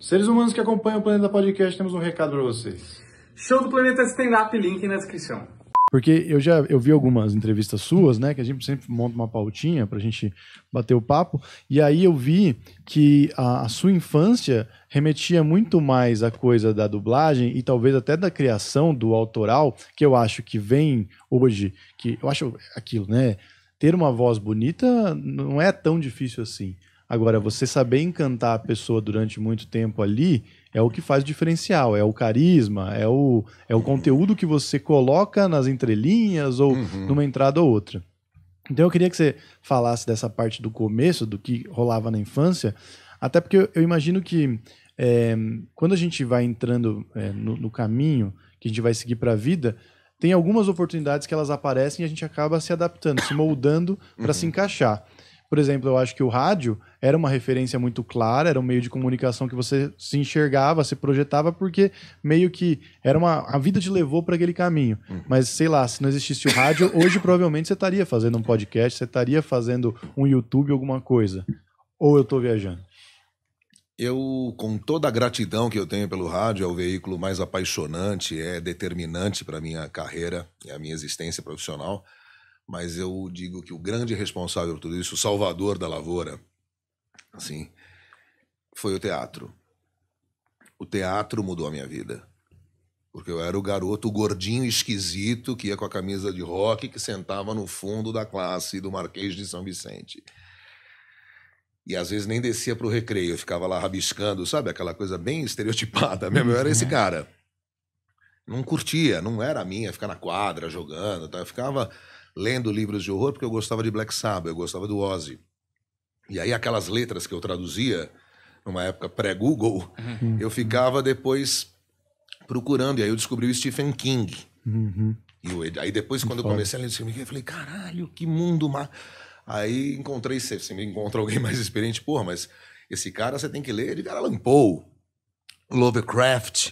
Seres humanos que acompanham o Planeta Podcast, temos um recado para vocês. Show do Planeta Stand-Up, link na descrição. Porque eu vi algumas entrevistas suas, né? Que a gente sempre monta uma pautinha pra gente bater o papo. E aí eu vi que a sua infância remetia muito mais à coisa da dublagem e talvez até da criação do autoral, que eu acho que vem hoje, que eu acho aquilo, né? Ter uma voz bonita não é tão difícil assim. Agora, você saber encantar a pessoa durante muito tempo ali é o que faz o diferencial, é o carisma, é o conteúdo que você coloca nas entrelinhas ou numa entrada ou outra. Então eu queria que você falasse dessa parte do começo, do que rolava na infância, até porque eu imagino que quando a gente vai entrando no caminho que a gente vai seguir para a vida, tem algumas oportunidades que elas aparecem e a gente acaba se adaptando, se moldando para se encaixar. Por exemplo, eu acho que o rádio era uma referência muito clara, era um meio de comunicação que você se enxergava, se projetava, porque meio que a vida te levou para aquele caminho. Mas, sei lá, se não existisse o rádio, hoje provavelmente você estaria fazendo um podcast, você estaria fazendo um YouTube, alguma coisa. Ou eu estou viajando? Eu, com toda a gratidão que eu tenho pelo rádio, é o veículo mais apaixonante, é determinante para a minha carreira e a minha existência profissional. Mas eu digo que o grande responsável por tudo isso, o salvador da lavoura, assim, foi o teatro. O teatro mudou a minha vida. Porque eu era o garoto gordinho esquisito que ia com a camisa de rock, que sentava no fundo da classe do Marquês de São Vicente. E às vezes nem descia pro recreio, eu ficava lá rabiscando, sabe? Aquela coisa bem estereotipada mesmo. Eu era esse cara. Não curtia, não era a minha ficar na quadra jogando, tá? Eu ficava lendo livros de horror porque eu gostava de Black Sabbath, eu gostava do Ozzy. E aí aquelas letras que eu traduzia, numa época pré-Google, eu ficava depois procurando, e aí eu descobri o Stephen King. E aí depois, quando eu comecei a ler o Stephen King, eu falei, caralho, que mundo... Aí encontrei, você me encontra alguém mais experiente, porra, mas esse cara você tem que ler de Edgar Allan Poe, Lovecraft,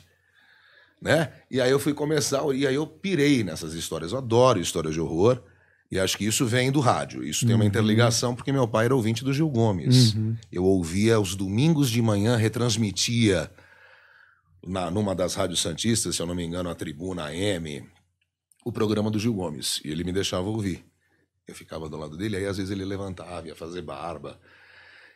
né? E aí eu fui começar, e aí eu pirei nessas histórias. Eu adoro histórias de horror, e acho que isso vem do rádio. Isso tem uma interligação, porque meu pai era ouvinte do Gil Gomes. Eu ouvia os domingos de manhã, retransmitia numa das rádios santistas, se eu não me engano, a Tribuna AM, o programa do Gil Gomes. E ele me deixava ouvir. Eu ficava do lado dele, aí às vezes ele levantava, ia fazer barba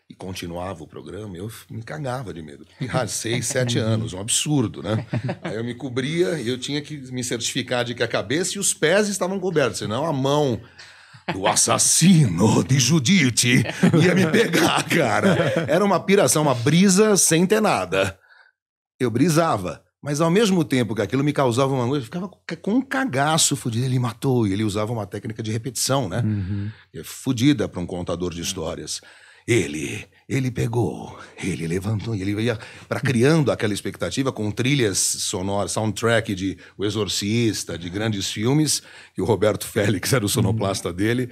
e continuava o programa, eu me cagava de medo. E 6, 7 anos, um absurdo, né? Aí eu me cobria e eu tinha que me certificar de que a cabeça e os pés estavam cobertos, senão a mão do assassino de Judite ia me pegar, cara. Era uma piração, uma brisa sem ter nada. Eu brisava. Mas ao mesmo tempo que aquilo me causava uma coisa, eu ficava com um cagaço fudido. Ele matou, e ele usava uma técnica de repetição, né? Fudida para um contador de histórias. Ele pegou, ele levantou, e ele ia criando aquela expectativa com trilhas sonoras, soundtrack de O Exorcista, de grandes filmes, e o Roberto Félix era o sonoplasta dele,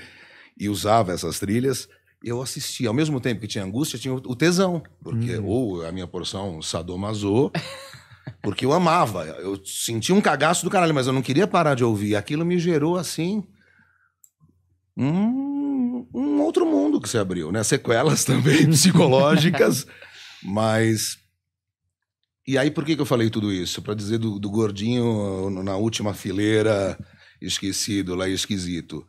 e usava essas trilhas. Eu assistia, ao mesmo tempo que tinha angústia, tinha o tesão, porque ou a minha porção sadomaso, porque eu amava, eu sentia um cagaço do caralho, mas eu não queria parar de ouvir. Aquilo me gerou, assim, um outro mundo que se abriu, né? Sequelas também psicológicas, mas... E aí, por que eu falei tudo isso? Para dizer do gordinho na última fileira, esquecido lá, esquisito.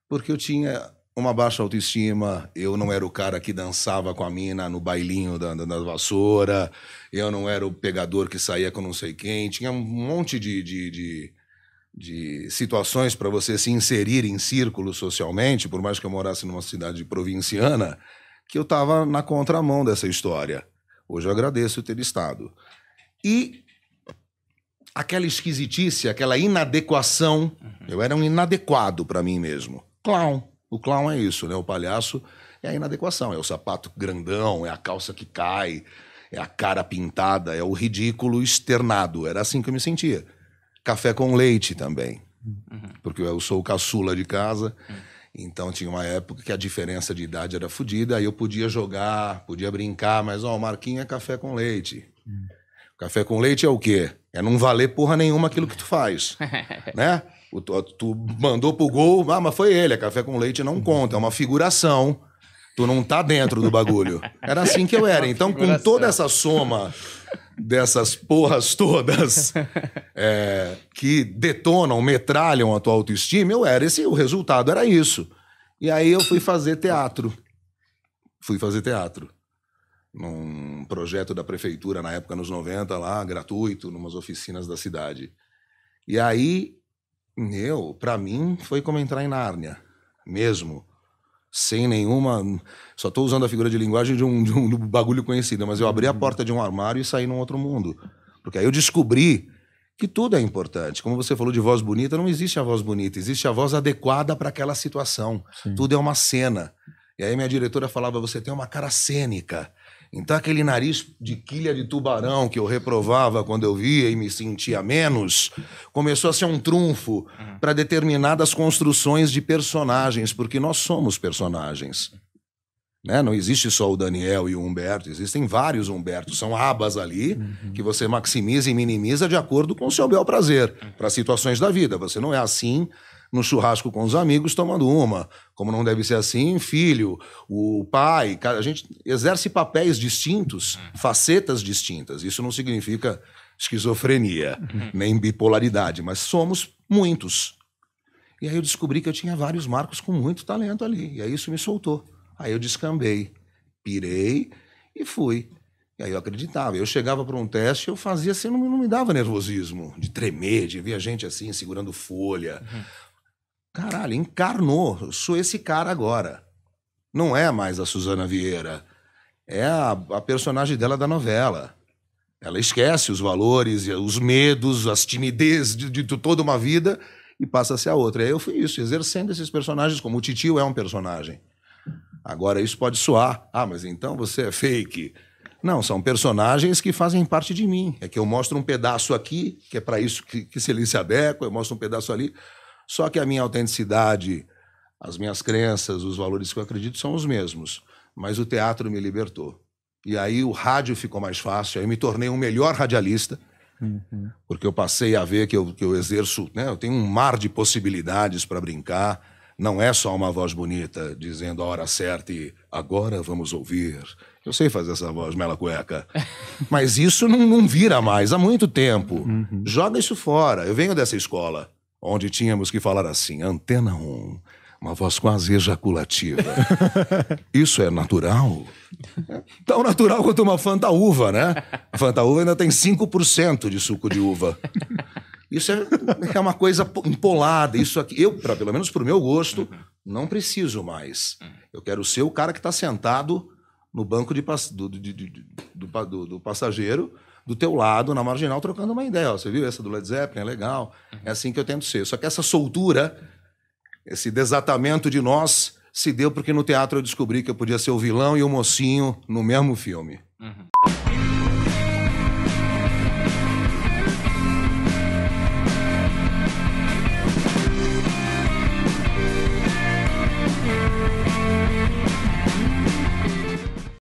Porque eu tinha uma baixa autoestima, eu não era o cara que dançava com a mina no bailinho da vassoura, eu não era o pegador que saía com não sei quem, tinha um monte de situações para você se inserir em círculos socialmente, por mais que eu morasse numa cidade provinciana, que eu estava na contramão dessa história. Hoje eu agradeço ter estado. E aquela esquisitice, aquela inadequação, eu era um inadequado para mim mesmo. Clown. O clown é isso, né? O palhaço é a inadequação, é o sapato grandão, é a calça que cai, é a cara pintada, é o ridículo externado. Era assim que eu me sentia. Café com leite também, porque eu sou o caçula de casa, então tinha uma época que a diferença de idade era fodida, aí eu podia jogar, podia brincar, mas o Marquinhos é café com leite. Café com leite é o quê? É não valer porra nenhuma aquilo que tu faz, né? Tu mandou pro gol, mas foi ele, é café com leite não conta, é uma figuração Tu não tá dentro do bagulho. Era assim que eu era. Então, com toda essa soma dessas porras todas que detonam, metralham a tua autoestima, eu era esse, o resultado era isso. E aí eu fui fazer teatro. Num projeto da prefeitura, na época, nos 90, lá, gratuito, numas oficinas da cidade. E aí, pra mim, foi como entrar em Nárnia, mesmo. Sem nenhuma... Só tô usando a figura de linguagem de um bagulho conhecido, mas eu abri a porta de um armário e saí num outro mundo. Porque aí eu descobri que tudo é importante. Como você falou de voz bonita, não existe a voz bonita, existe a voz adequada para aquela situação. Sim. Tudo é uma cena. E aí minha diretora falava, você tem uma cara cênica. Então aquele nariz de quilha de tubarão que eu reprovava quando eu via e me sentia menos, começou a ser um trunfo para determinadas construções de personagens, porque nós somos personagens. Né? Não existe só o Daniel e o Humberto, existem vários Humbertos, são abas ali que você maximiza e minimiza de acordo com o seu bel prazer, para situações da vida. Você não é assim no churrasco com os amigos tomando uma, como não deve ser assim, filho, o pai, a gente exerce papéis distintos, facetas distintas. Isso não significa esquizofrenia, nem bipolaridade, mas somos muitos. E aí eu descobri que eu tinha vários Marcos com muito talento ali, e aí isso me soltou. Aí eu descambei, pirei e fui. E aí eu acreditava. Eu chegava para um teste, eu fazia assim, não me dava nervosismo, de tremer, de ver a gente assim, segurando folha. Caralho, encarnou. Eu sou esse cara agora. Não é mais a Suzana Vieira. É a personagem dela da novela. Ela esquece os valores, os medos, as timidez de toda uma vida e passa a ser a outra. E aí eu fui isso, exercendo esses personagens, como o Titio é um personagem. Agora, isso pode soar. Ah, mas então você é fake. Não, são personagens que fazem parte de mim. É que eu mostro um pedaço aqui, que é para isso que ele se adequa, eu mostro um pedaço ali. Só que a minha autenticidade, as minhas crenças, os valores que eu acredito são os mesmos. Mas o teatro me libertou. E aí o rádio ficou mais fácil, aí eu me tornei um melhor radialista, porque eu passei a ver que eu exerço, né? Eu tenho um mar de possibilidades para brincar. Não é só uma voz bonita dizendo a hora certa e agora vamos ouvir. Eu sei fazer essa voz mela cueca. Mas isso não vira mais há muito tempo. Joga isso fora. Eu venho dessa escola onde tínhamos que falar assim, Antena 1, uma voz quase ejaculativa. Isso é natural? Tão natural quanto uma Fanta-uva, né? A Fanta-uva ainda tem 5% de suco de uva. Isso é uma coisa empolada. Isso aqui, pelo menos para o meu gosto, não preciso mais. Eu quero ser o cara que está sentado no banco do passageiro, do teu lado, na marginal, trocando uma ideia. Ó, você viu essa do Led Zeppelin? É legal. É assim que eu tento ser. Só que essa soltura, esse desatamento de nós, se deu porque no teatro eu descobri que eu podia ser o vilão e o mocinho no mesmo filme.